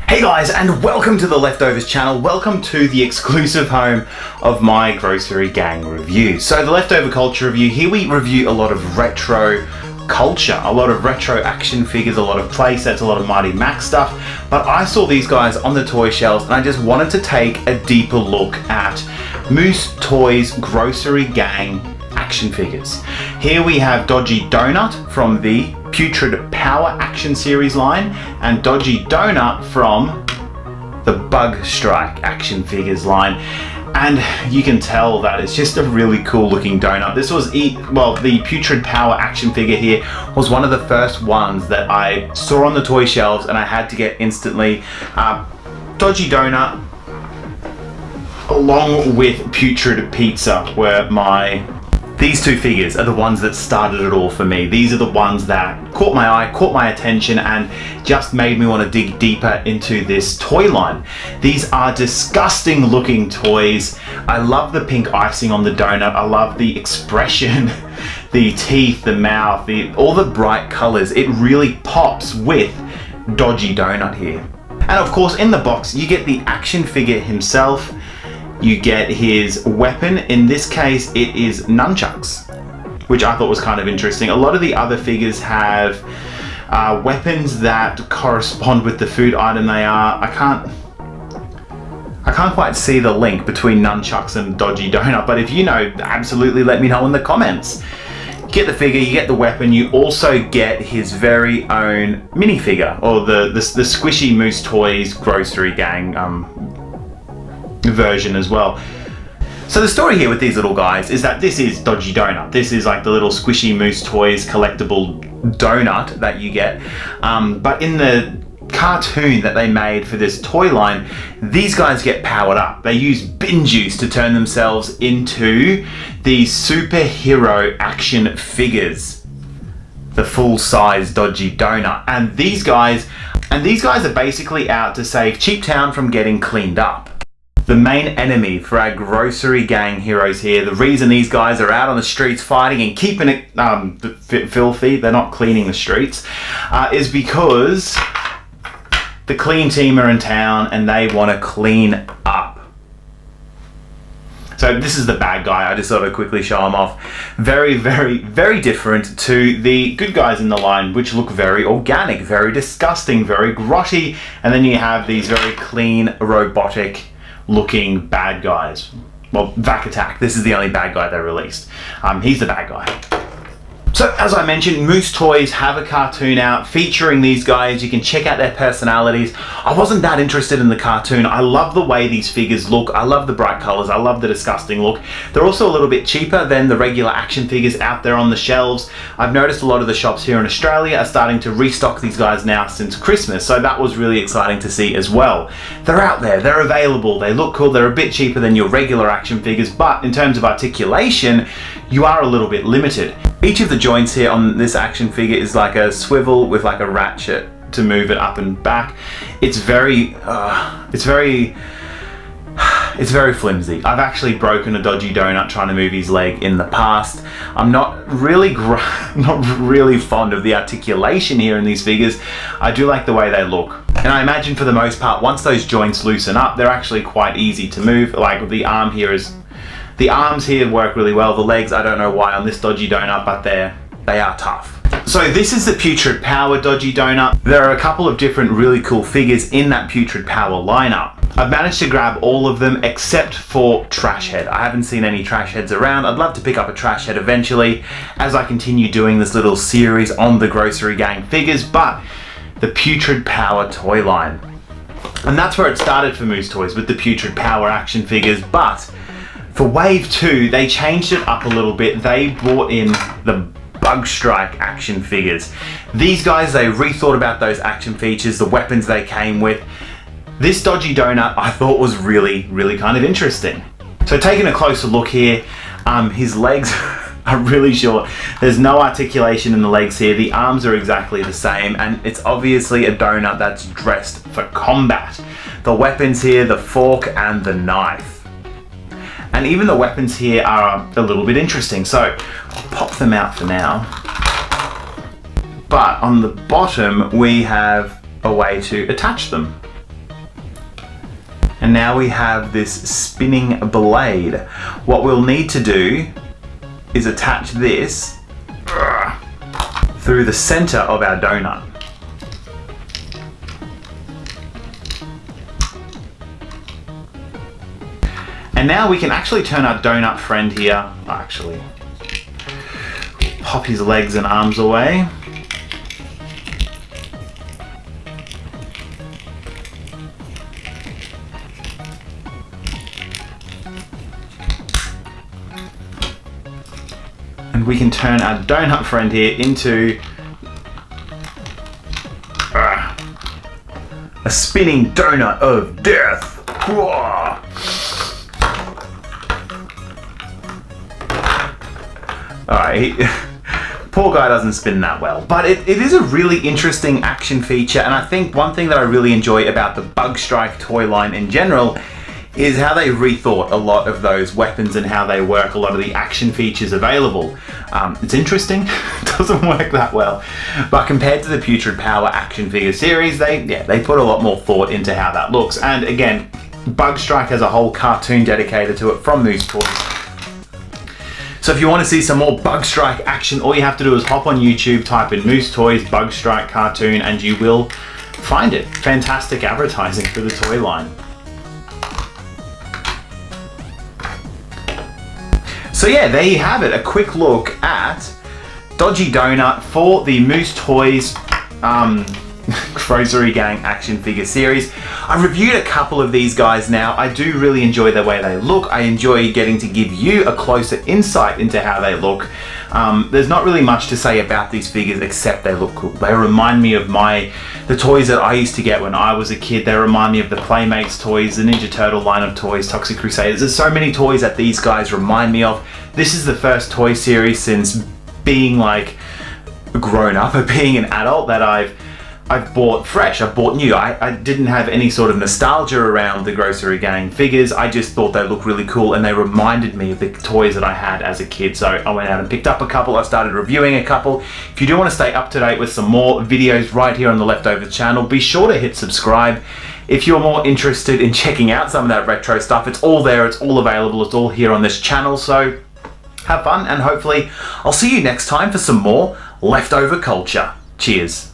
Hey guys, and welcome to the Leftovers channel. Welcome to the exclusive home of my Grossery gang review. So the Leftover Culture Review, here we review a lot of retro culture, a lot of retro action figures, a lot of play sets, a lot of Mighty Max stuff. But I saw these guys on the toy shelves and I just wanted to take a deeper look at Moose Toys Grossery gang action figures. Here we have Dodgy Donut from the Putrid Power action series line and Dodgy Donut from the Bug Strike action figures line. And you can tell that it's just a really cool looking donut. This was, the Putrid Power action figure here was one of the first ones that I saw on the toy shelves and I had to get instantly. Dodgy Donut along with Putrid Pizza were these two figures are the ones that started it all for me. These are the ones that caught my eye, caught my attention, and just made me want to dig deeper into this toy line. These are disgusting looking toys. I love the pink icing on the donut. I love the expression, the teeth, the mouth, all the bright colors. It really pops with Dodgy Donut here. And of course, in the box, you get the action figure himself. You get his weapon. In this case, it is nunchucks, which I thought was kind of interesting. A lot of the other figures have weapons that correspond with the food item they are. I can't quite see the link between nunchucks and Dodgy Donut, but if you know, absolutely let me know in the comments. You get the figure, you get the weapon, you also get his very own minifigure, or the Squishy Moose Toys Grossery gang version as well. So the story here with these little guys is that this is Dodgy Donut. This is like the little Squishy Moose Toys collectible donut that you get. But in the cartoon that they made for this toy line, these guys get powered up. They use bin juice to turn themselves into these superhero action figures. The full-size Dodgy Donut. And these guys are basically out to save Cheap Town from getting cleaned up. The main enemy for our Grossery gang heroes here, the reason these guys are out on the streets fighting and keeping it filthy, they're not cleaning the streets, is because the clean team are in town and they want to clean up. So this is the bad guy. I just thought I'd quickly show him off. Very, very, very different to the good guys in the line, which look very organic, very disgusting, very grotty. And then you have these very clean, robotic looking bad guys. Well, Vac Attack, this is the only bad guy they released. He's the bad guy. So as I mentioned, Moose Toys have a cartoon out featuring these guys. You can check out their personalities. I wasn't that interested in the cartoon. I love the way these figures look. I love the bright colors. I love the disgusting look. They're also a little bit cheaper than the regular action figures out there on the shelves. I've noticed a lot of the shops here in Australia are starting to restock these guys now since Christmas, so that was really exciting to see as well. They're out there, they're available, they look cool, they're a bit cheaper than your regular action figures, but in terms of articulation, you are a little bit limited. Each of the joints here on this action figure is like a swivel with like a ratchet to move it up and back. It's very flimsy. I've actually broken a Dodgy Donut trying to move his leg in the past. I'm not really fond of the articulation here in these figures. I do like the way they look. And I imagine for the most part, once those joints loosen up, they're actually quite easy to move. Like the arms here work really well. The legs, I don't know why on this Dodgy Donut, but they are tough. So this is the Putrid Power Dodgy Donut. There are a couple of different really cool figures in that Putrid Power lineup. I've managed to grab all of them except for Trash Head. I haven't seen any Trash Heads around. I'd love to pick up a Trash Head eventually as I continue doing this little series on the Grossery gang figures, but the Putrid Power toy line. And that's where it started for Moose Toys, with the Putrid Power action figures, but for Wave 2, they changed it up a little bit. They brought in the Bug Strike action figures. These guys, they rethought about those action features, the weapons they came with. This Dodgy Donut I thought was really, really kind of interesting. So taking a closer look here, his legs are really short. There's no articulation in the legs here. The arms are exactly the same, and it's obviously a donut that's dressed for combat. The weapons here, the fork and the knife. And even the weapons here are a little bit interesting. So I'll pop them out for now. But on the bottom, we have a way to attach them. And now we have this spinning blade. What we'll need to do is attach this through the center of our donut. And now we can actually turn our donut friend here, actually pop his legs and arms away. And we can turn our donut friend here into a spinning donut of death. Alright, poor guy doesn't spin that well, but it is a really interesting action feature, and I think one thing that I really enjoy about the Bug Strike toy line in general is how they rethought a lot of those weapons and how they work, a lot of the action features available. It's interesting, it doesn't work that well, but compared to the Putrid Power action figure series, they put a lot more thought into how that looks. And again, Bug Strike has a whole cartoon dedicated to it from Moose Toys. So if you want to see some more Bug Strike action, all you have to do is hop on YouTube, type in Moose Toys Bug Strike cartoon, and you will find it. Fantastic advertising for the toy line. So yeah, there you have it, a quick look at Dodgy Donut for the Moose Toys Grossery Gang action figure series. I've reviewed a couple of these guys now. I do really enjoy the way they look. I enjoy getting to give you a closer insight into how they look. There's not really much to say about these figures except they look cool. They remind me of the toys that I used to get when I was a kid. They remind me of the Playmates toys, the Ninja Turtle line of toys, Toxic Crusaders. There's so many toys that these guys remind me of. This is the first toy series since being like grown up or being an adult that I've bought fresh, I've bought new. I didn't have any sort of nostalgia around the Grossery Gang figures. I just thought they looked really cool and they reminded me of the toys that I had as a kid. So I went out and picked up a couple. I started reviewing a couple. If you do want to stay up to date with some more videos right here on the Leftovers channel, be sure to hit subscribe. If you're more interested in checking out some of that retro stuff, it's all there, it's all available, it's all here on this channel. So have fun, and hopefully I'll see you next time for some more leftover culture. Cheers.